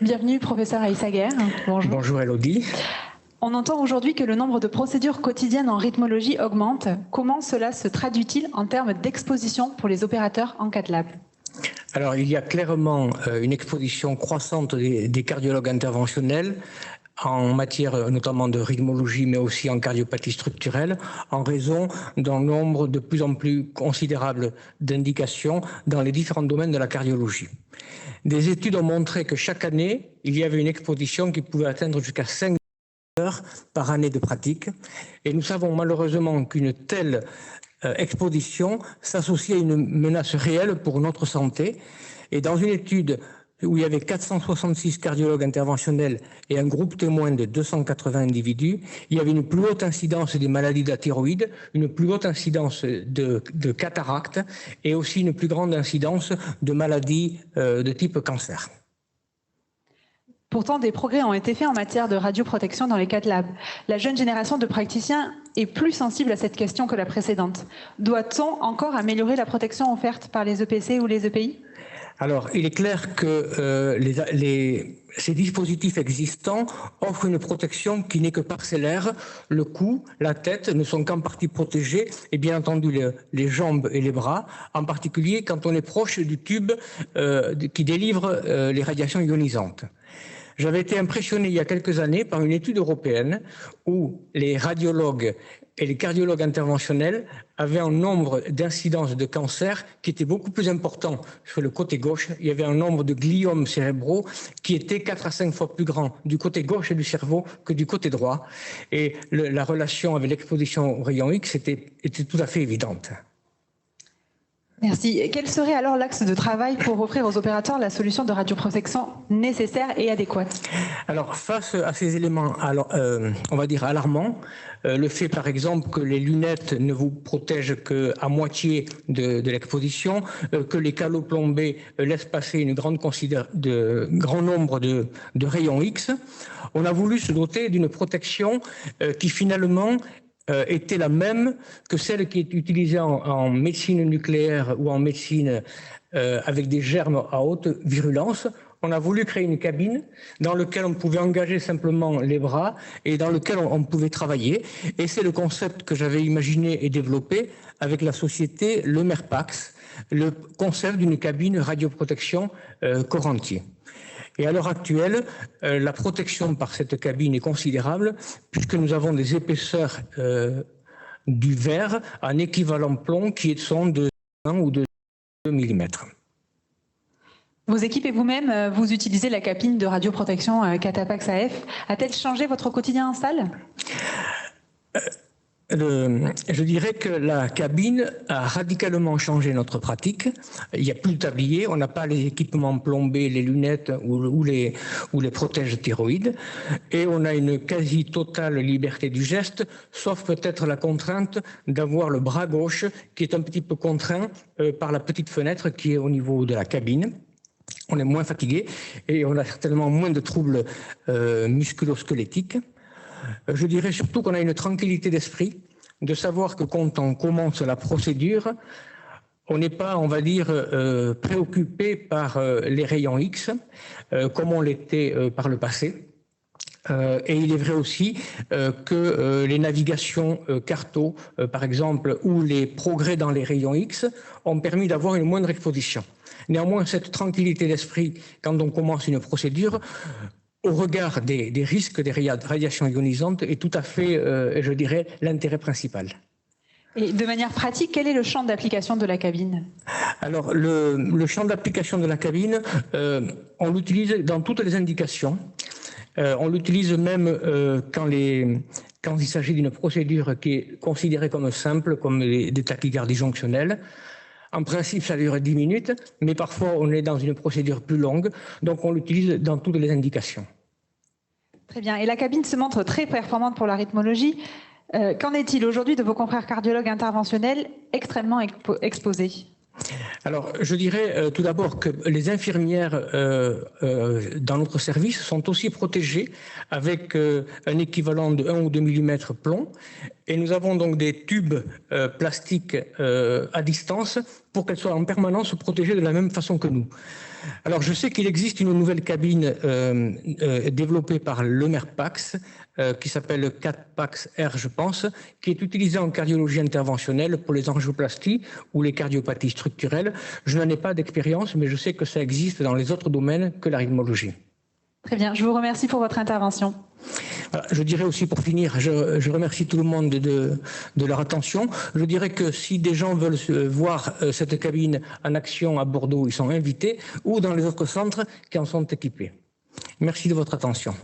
Bienvenue, professeur Aïssaguer. Bonjour. Bonjour Elodie. On entend aujourd'hui que le nombre de procédures quotidiennes en rythmologie augmente. Comment cela se traduit-il en termes d'exposition pour les opérateurs en cath lab? Alors, il y a clairement une exposition croissante des cardiologues interventionnels en matière notamment de rythmologie, mais aussi en cardiopathie structurelle, en raison d'un nombre de plus en plus considérable d'indications dans les différents domaines de la cardiologie. Des études ont montré que chaque année, il y avait une exposition qui pouvait atteindre jusqu'à 5 heures par année de pratique. Et nous savons malheureusement qu'une telle exposition s'associe à une menace réelle pour notre santé. Et dans une étude où il y avait 466 cardiologues interventionnels et un groupe témoin de 280 individus, il y avait une plus haute incidence des maladies de la thyroïde, une plus haute incidence de cataracte et aussi une plus grande incidence de maladies de type cancer. Pourtant, des progrès ont été faits en matière de radioprotection dans les cath labs. La jeune génération de praticiens est plus sensible à cette question que la précédente. Doit-on encore améliorer la protection offerte par les EPC ou les EPI? Alors, il est clair que ces dispositifs existants offrent une protection qui n'est que parcellaire. Le cou, la tête ne sont qu'en partie protégés et bien entendu les jambes et les bras, en particulier quand on est proche du tube qui délivre les radiations ionisantes. J'avais été impressionné il y a quelques années par une étude européenne où les radiologues et les cardiologues interventionnels avaient un nombre d'incidences de cancer qui était beaucoup plus important sur le côté gauche. Il y avait un nombre de gliomes cérébraux qui était 4 à 5 fois plus grand du côté gauche du cerveau que du côté droit. Et la relation avec l'exposition aux rayons X était tout à fait évidente. Merci. Quel serait alors l'axe de travail pour offrir aux opérateurs la solution de radioprotection nécessaire et adéquate? Alors, face à ces éléments, on va dire alarmants, le fait par exemple que les lunettes ne vous protègent qu'à moitié de l'exposition, que les calots plombés laissent passer une grand nombre de rayons X, on a voulu se doter d'une protection qui finalement était la même que celle qui est utilisée en médecine nucléaire ou en médecine avec des germes à haute virulence. On a voulu créer une cabine dans laquelle on pouvait engager simplement les bras et dans laquelle on pouvait travailler. Et c'est le concept que j'avais imaginé et développé avec la société Le Merpax, le concept d'une cabine radioprotection corps entier. Et à l'heure actuelle, la protection par cette cabine est considérable puisque nous avons des épaisseurs du verre en équivalent plomb qui sont de 1 ou de 2 mm. Vos équipes et vous-même, vous utilisez la cabine de radioprotection Catapax AF. A-t-elle changé votre quotidien en salle? Je dirais que la cabine a radicalement changé notre pratique. Il n'y a plus de tablier, on n'a pas les équipements plombés, les lunettes ou les protèges thyroïdes. Et on a une quasi totale liberté du geste, sauf peut-être la contrainte d'avoir le bras gauche qui est un petit peu contraint par la petite fenêtre qui est au niveau de la cabine. On est moins fatigué et on a certainement moins de troubles musculo-squelettiques. Je dirais surtout qu'on a une tranquillité d'esprit, de savoir que quand on commence la procédure, on n'est pas, on va dire, préoccupé par les rayons X, comme on l'était par le passé. Et il est vrai aussi que les navigations carto, par exemple, ou les progrès dans les rayons X ont permis d'avoir une moindre exposition. Néanmoins, cette tranquillité d'esprit, quand on commence une procédure, au regard des risques des radiations ionisantes, est tout à fait, je dirais, l'intérêt principal. Et de manière pratique, quel est le champ d'application de la cabine? Alors, le champ d'application de la cabine, on l'utilise dans toutes les indications. On l'utilise même quand il s'agit d'une procédure qui est considérée comme simple, comme des tachycardies jonctionnelles. En principe, ça dure 10 minutes, mais parfois on est dans une procédure plus longue, donc on l'utilise dans toutes les indications. Très bien. Et la cabine se montre très performante pour la rythmologie. Qu'en est-il aujourd'hui de vos confrères cardiologues interventionnels extrêmement exposés? Alors, je dirais tout d'abord que les infirmières dans notre service sont aussi protégées avec un équivalent de 1 ou 2 mm plomb. Et nous avons donc des tubes plastiques à distance pour qu'elles soient en permanence protégées de la même façon que nous. Alors, je sais qu'il existe une nouvelle cabine développée par le Merpax qui s'appelle le 4PAX-R, je pense, qui est utilisée en cardiologie interventionnelle pour les angioplasties ou les cardiopathies structurelles. Je n'en ai pas d'expérience, mais je sais que ça existe dans les autres domaines que la rythmologie. Très bien, je vous remercie pour votre intervention. Voilà, je dirais aussi pour finir, je remercie tout le monde de leur attention. Je dirais que si des gens veulent voir cette cabine en action à Bordeaux, ils sont invités, ou dans les autres centres qui en sont équipés. Merci de votre attention.